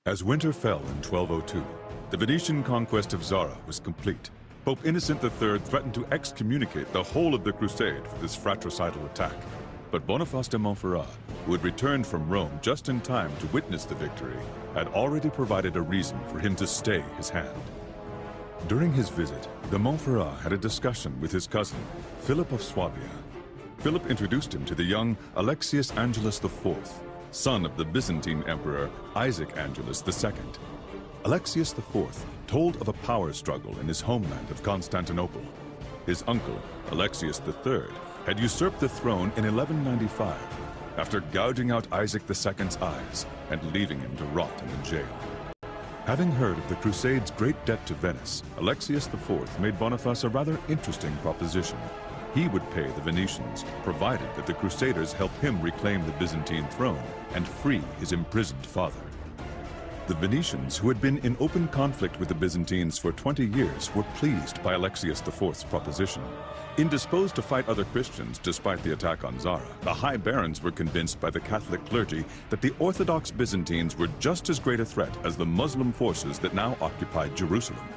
As winter fell in 1202, the Venetian conquest of Zara was complete. Pope Innocent III threatened to excommunicate the whole of the Crusade for this fratricidal attack. But Boniface de Montferrat, who had returned from Rome just in time to witness the victory, had already provided a reason for him to stay his hand. During his visit, de Montferrat had a discussion with his cousin, Philip of Swabia. Philip introduced him to the young Alexius Angelus IV, son of the Byzantine Emperor Isaac Angelus II. Alexius IV told of a power struggle in his homeland of Constantinople. His uncle, Alexius III, had usurped the throne in 1195 after gouging out Isaac II's eyes and leaving him to rot in the jail. Having heard of the Crusade's great debt to Venice, Alexius IV made Boniface a rather interesting proposition. He would pay the Venetians, provided that the Crusaders help him reclaim the Byzantine throne and free his imprisoned father. The Venetians, who had been in open conflict with the Byzantines for 20 years, were pleased by Alexius IV's proposition. Indisposed to fight other Christians despite the attack on Zara, the high barons were convinced by the Catholic clergy that the Orthodox Byzantines were just as great a threat as the Muslim forces that now occupied Jerusalem.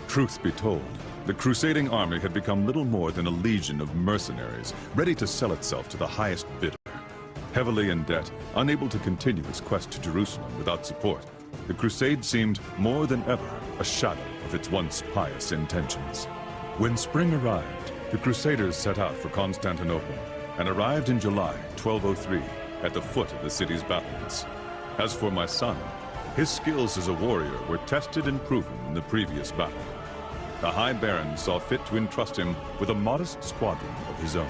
Truth be told, the crusading army had become little more than a legion of mercenaries, ready to sell itself to the highest bidder. Heavily in debt, unable to continue its quest to Jerusalem without support, the crusade seemed more than ever a shadow of its once pious intentions. When spring arrived, the Crusaders set out for Constantinople and arrived in July 1203 at the foot of the city's battlements. As for my son, his skills as a warrior were tested and proven in the previous battle. The High Baron saw fit to entrust him with a modest squadron of his own.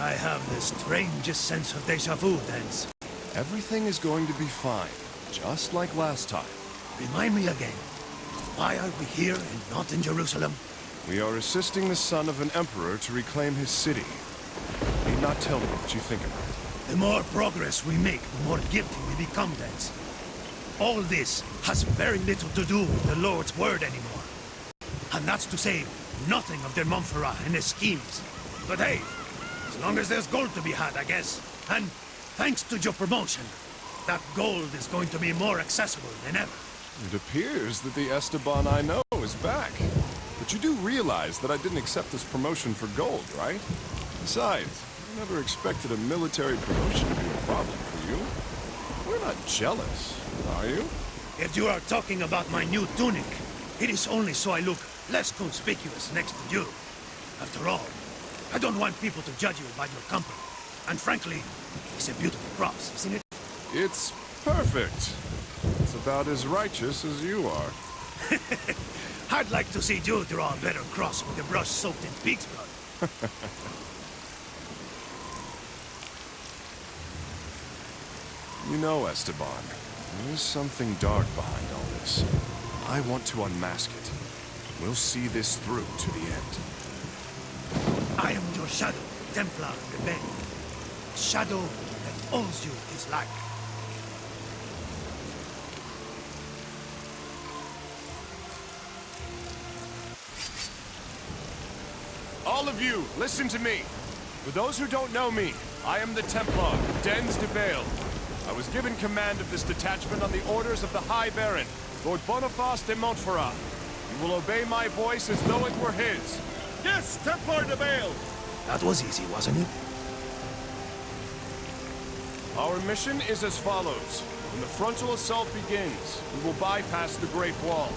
I have the strangest sense of déjà vu, Dance. Everything is going to be fine, just like last time. Remind me again, why are we here and not in Jerusalem? We are assisting the son of an emperor to reclaim his city. You need not tell me what you think about it. The more progress we make, the more guilty we become, Dance. All this has very little to do with the Lord's word anymore. And that's to say nothing of de Montferrat and his schemes. But hey, as long as there's gold to be had, I guess. And thanks to your promotion, that gold is going to be more accessible than ever. It appears that the Esteban I know is back. But you do realize that I didn't accept this promotion for gold, right? Besides, I never expected a military promotion to be a problem for you. We're not jealous, are you? If you are talking about my new tunic, it is only so I look less conspicuous next to you. After all, I don't want people to judge you by your company. And frankly, it's a beautiful cross, isn't it? It's perfect. It's about as righteous as you are. I'd like to see you draw a better cross with a brush soaked in pig's blood. You know, Esteban, there is something dark behind all this. I want to unmask it. We'll see this through to the end. I am your shadow, Templar Rebel. A shadow that owes you his life. All of you, listen to me. For those who don't know me, I am the Templar, Dens de Vale. I was given command of this detachment on the orders of the High Baron, Lord Boniface de Montferrat. You will obey my voice as though it were his. Yes, Templar de Vale! That was easy, wasn't it? Our mission is as follows. When the frontal assault begins, we will bypass the Great Wall.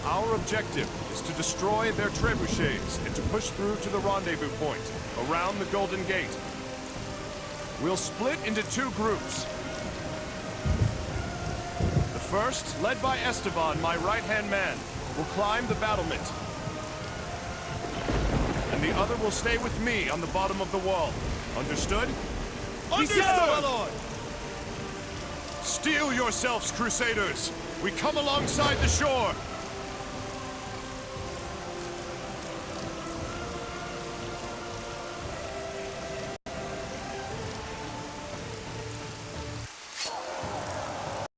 Our objective is to destroy their trebuchets and to push through to the rendezvous point, around the Golden Gate. We'll split into two groups. The first, led by Esteban, my right-hand man, will climb the battlement. And the other will stay with me on the bottom of the wall. Understood? Understood, my lord! Steel yourselves, Crusaders! We come alongside the shore!